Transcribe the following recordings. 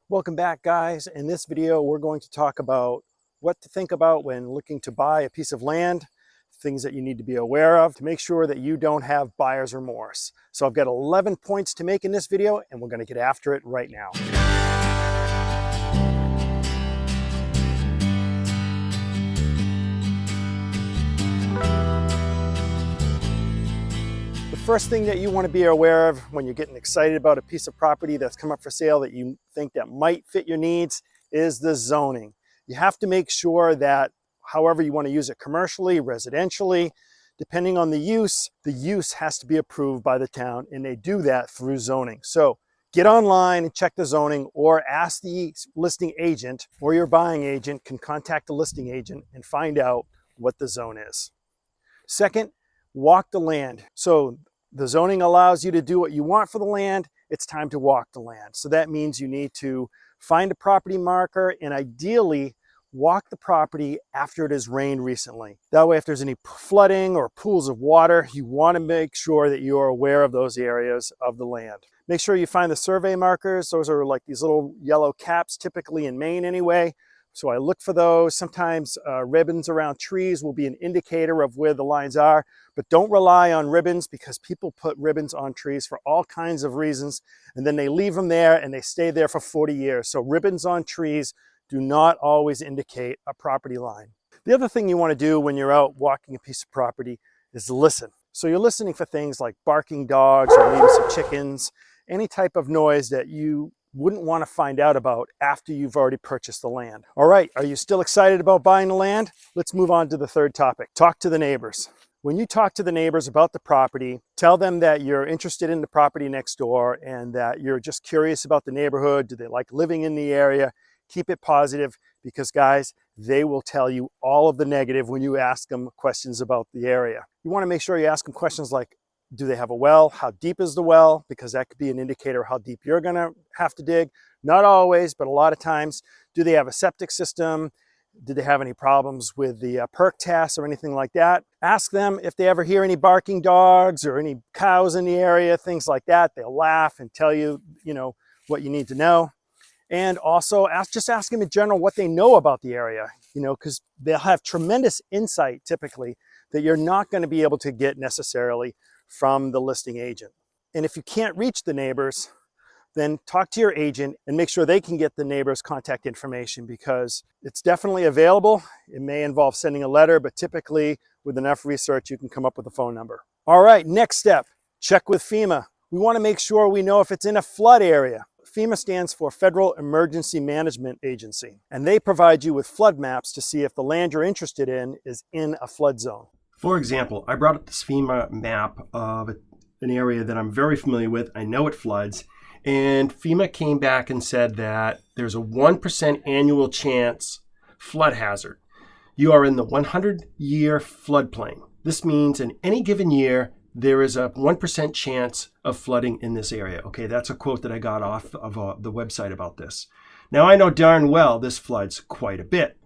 Welcome back, guys. In this video, we're going to talk about what to think about when looking to buy a piece of land, things that you need to be aware of to make sure that you don't have buyer's remorse. So I've got 11 points to make in this video, and we're going to get after it right now. The first thing that you want to be aware of when you're getting excited about a piece of property that's come up for sale that you think that might fit your needs is the zoning. You have to make sure that however you want to use it commercially, residentially, depending on the use has to be approved by the town, and they do that through zoning. So get online and check the zoning, or ask the listing agent, or your buying agent can contact the listing agent and find out what the zone is. Second, walk the land. So the zoning allows you to do what you want for the land. It's time to walk the land. So that means you need to find a property marker and ideally walk the property after it has rained recently. That way, if there's any flooding or pools of water, you want to make sure that you are aware of those areas of the land. Make sure you find the survey markers. Those are like these little yellow caps, typically in Maine anyway. So I look for those. Sometimes ribbons around trees will be an indicator of where the lines are, but don't rely on ribbons, because people put ribbons on trees for all kinds of reasons, and then they leave them there and they stay there for 40 years. So ribbons on trees do not always indicate a property line. The other thing you want to do when you're out walking a piece of property is listen. So you're listening for things like barking dogs or maybe some chickens, any type of noise that you wouldn't want to find out about after you've already purchased the land. All right, are you still excited about buying the land? Let's move on to the third topic. Talk to the neighbors. When you talk to the neighbors about the property, tell them that you're interested in the property next door and that you're just curious about the neighborhood. Do they like living in the area? Keep it positive, because guys, they will tell you all of the negative when you ask them questions about the area. You want to make sure you ask them questions like, do they have a well? How deep is the well? Because that could be an indicator of how deep you're going to have to dig. Not always, but a lot of times. Do they have a septic system? Did they have any problems with the Perk Test or anything like that? Ask them if they ever hear any barking dogs or any cows in the area, things like that. They'll laugh and tell you, what you need to know. And also just ask them in general what they know about the area, because they'll have tremendous insight typically that you're not going to be able to get necessarily from the listing agent. And if you can't reach the neighbors, then talk to your agent and make sure they can get the neighbor's contact information, because it's definitely available. It may involve sending a letter, but typically with enough research, you can come up with a phone number. All right, next step, check with FEMA. We want to make sure we know if it's in a flood area. FEMA stands for Federal Emergency Management Agency, and they provide you with flood maps to see if the land you're interested in is in a flood zone. For example, I brought up this FEMA map of an area that I'm very familiar with. I know it floods. And FEMA came back and said that there's a 1% annual chance flood hazard. You are in the 100-year floodplain. This means in any given year, there is a 1% chance of flooding in this area. Okay, that's a quote that I got off of the website about this. Now, I know darn well this floods quite a bit.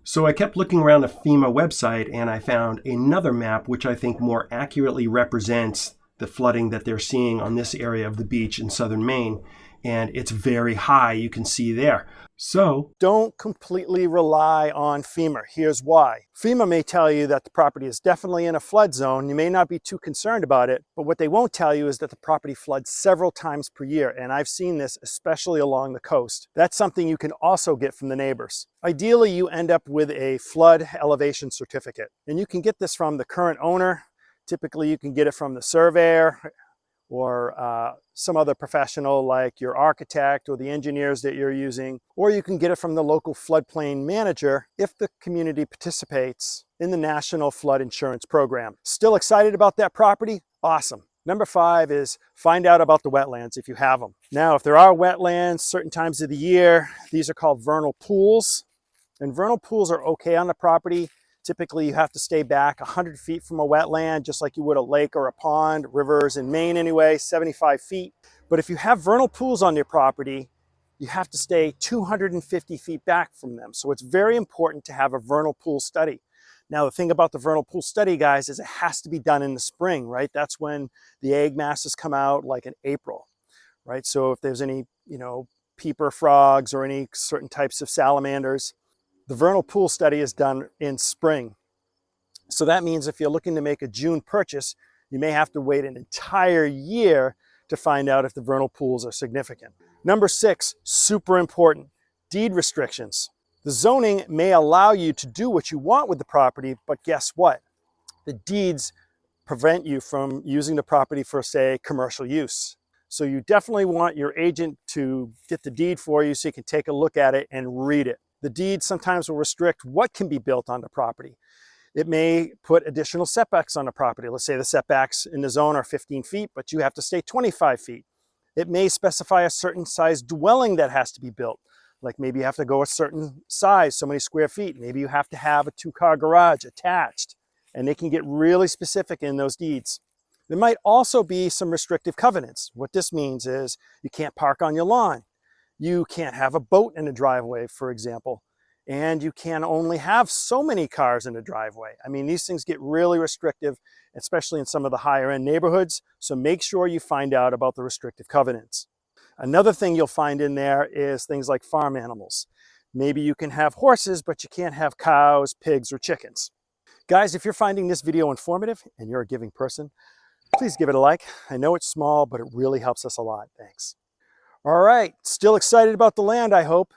So I kept looking around the FEMA website, and I found another map which I think more accurately represents the flooding that they're seeing on this area of the beach in southern Maine. And it's very high, you can see there. So don't completely rely on FEMA. Here's why. FEMA may tell you that the property is definitely in a flood zone. You may not be too concerned about it, but what they won't tell you is that the property floods several times per year. And I've seen this especially along the coast. That's something you can also get from the neighbors. Ideally, you end up with a flood elevation certificate, and you can get this from the current owner. Typically, you can get it from the surveyor or some other professional like your architect or the engineers that you're using, or you can get it from the local floodplain manager if the community participates in the National Flood Insurance Program. Still excited about that property? Awesome. Number 5 is find out about the wetlands if you have them. Now, if there are wetlands certain times of the year, these are called vernal pools, and vernal pools are okay on the property. Typically, you have to stay back 100 feet from a wetland, just like you would a lake or a pond. Rivers in Maine anyway, 75 feet. But if you have vernal pools on your property, you have to stay 250 feet back from them. So it's very important to have a vernal pool study. Now, the thing about the vernal pool study, guys, is it has to be done in the spring, right? That's when the egg masses come out, like in April, right? So if there's any, peeper frogs or any certain types of salamanders. The vernal pool study is done in spring. So that means if you're looking to make a June purchase, you may have to wait an entire year to find out if the vernal pools are significant. Number 6, super important, deed restrictions. The zoning may allow you to do what you want with the property, but guess what? The deeds prevent you from using the property for, say, commercial use. So you definitely want your agent to get the deed for you so you can take a look at it and read it. The deed sometimes will restrict what can be built on the property. It may put additional setbacks on the property. Let's say the setbacks in the zone are 15 feet, but you have to stay 25 feet. It may specify a certain size dwelling that has to be built. Like maybe you have to go a certain size, so many square feet. Maybe you have to have a 2-car garage attached. And they can get really specific in those deeds. There might also be some restrictive covenants. What this means is you can't park on your lawn. You can't have a boat in a driveway, for example. And you can only have so many cars in a driveway. I mean, these things get really restrictive, especially in some of the higher end neighborhoods. So make sure you find out about the restrictive covenants. Another thing you'll find in there is things like farm animals. Maybe you can have horses, but you can't have cows, pigs, or chickens. Guys, if you're finding this video informative and you're a giving person, please give it a like. I know it's small, but it really helps us a lot. Thanks. All right, still excited about the land, I hope.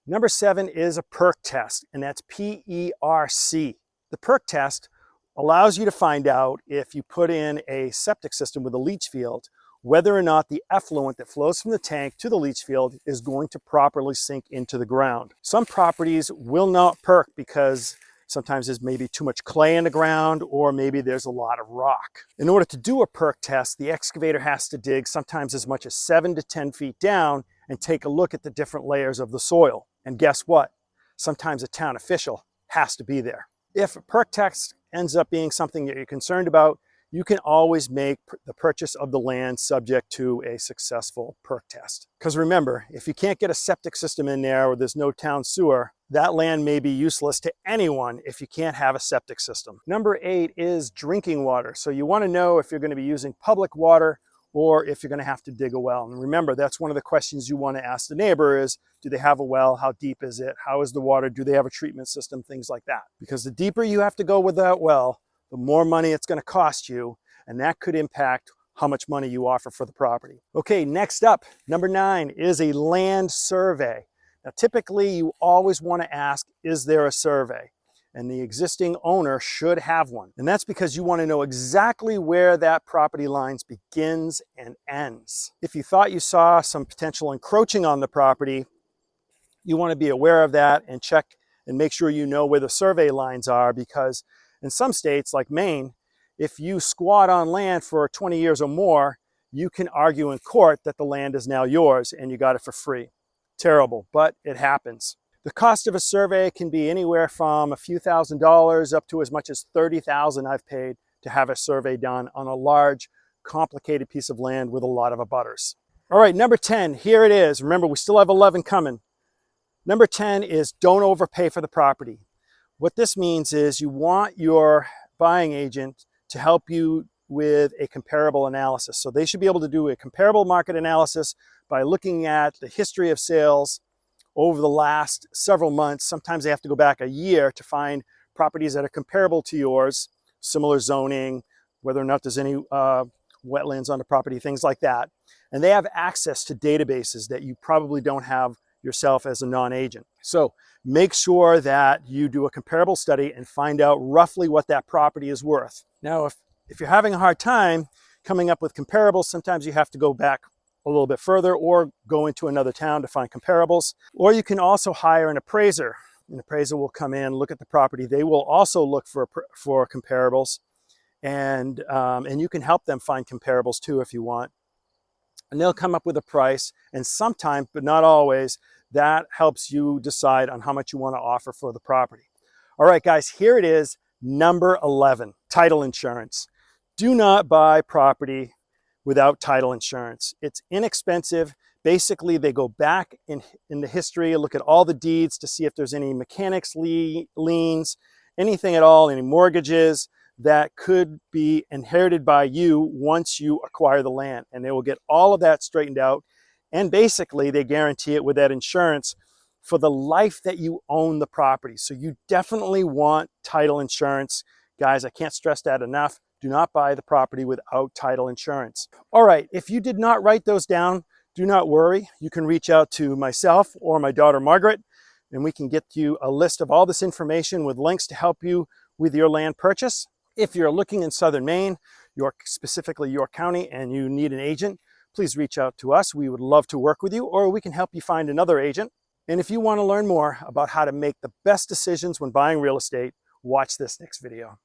Number 7 is a perk test, and that's P-E-R-C. The perk test allows you to find out if you put in a septic system with a leach field, whether or not the effluent that flows from the tank to the leach field is going to properly sink into the ground. Some properties will not perk because sometimes there's maybe too much clay in the ground, or maybe there's a lot of rock. In order to do a perk test, the excavator has to dig sometimes as much as 7 to 10 feet down and take a look at the different layers of the soil. And guess what? Sometimes a town official has to be there. If a perk test ends up being something that you're concerned about, you can always make the purchase of the land subject to a successful perk test. Because remember, if you can't get a septic system in there or there's no town sewer, that land may be useless to anyone if you can't have a septic system. Number 8 is drinking water. So you want to know if you're going to be using public water or if you're going to have to dig a well. And remember, that's one of the questions you want to ask the neighbor is, do they have a well? How deep is it? How is the water? Do they have a treatment system? Things like that. Because the deeper you have to go with that well, the more money it's going to cost you, and that could impact how much money you offer for the property. Okay, next up, number 9 is a land survey. Now, typically you always want to ask, is there a survey? And the existing owner should have one. And that's because you want to know exactly where that property lines begins and ends. If you thought you saw some potential encroaching on the property, you want to be aware of that and check and make sure you know where the survey lines are, because in some states like Maine, if you squat on land for 20 years or more, you can argue in court that the land is now yours and you got it for free. Terrible, but it happens. The cost of a survey can be anywhere from a few $1,000s up to as much as $30,000 I've paid to have a survey done on a large, complicated piece of land with a lot of abutters. All right, number 10, here it is. Remember, we still have 11 coming. Number 10 is don't overpay for the property. What this means is you want your buying agent to help you with a comparable analysis. So they should be able to do a comparable market analysis by looking at the history of sales over the last several months. Sometimes they have to go back a year to find properties that are comparable to yours, similar zoning, whether or not there's any wetlands on the property, things like that. And they have access to databases that you probably don't have yourself as a non-agent. So make sure that you do a comparable study and find out roughly what that property is worth. Now, if you're having a hard time coming up with comparables, sometimes you have to go back a little bit further or go into another town to find comparables. Or you can also hire an appraiser. An appraiser will come in, look at the property. They will also look for comparables, and you can help them find comparables too if you want. And they'll come up with a price, and sometimes, but not always, that helps you decide on how much you want to offer for the property. All right, guys, here it is, number 11, title insurance. Do not buy property without title insurance. It's inexpensive. Basically, they go back in the history, look at all the deeds to see if there's any mechanics liens, anything at all, any mortgages that could be inherited by you once you acquire the land. And they will get all of that straightened out. And basically, they guarantee it with that insurance for the life that you own the property. So you definitely want title insurance. Guys, I can't stress that enough. Do not buy the property without title insurance. All right, if you did not write those down, do not worry. You can reach out to myself or my daughter Margaret, and we can get you a list of all this information with links to help you with your land purchase. If you're looking in southern Maine, specifically York County, and you need an agent, please reach out to us. We would love to work with you, or we can help you find another agent. And if you want to learn more about how to make the best decisions when buying real estate, watch this next video.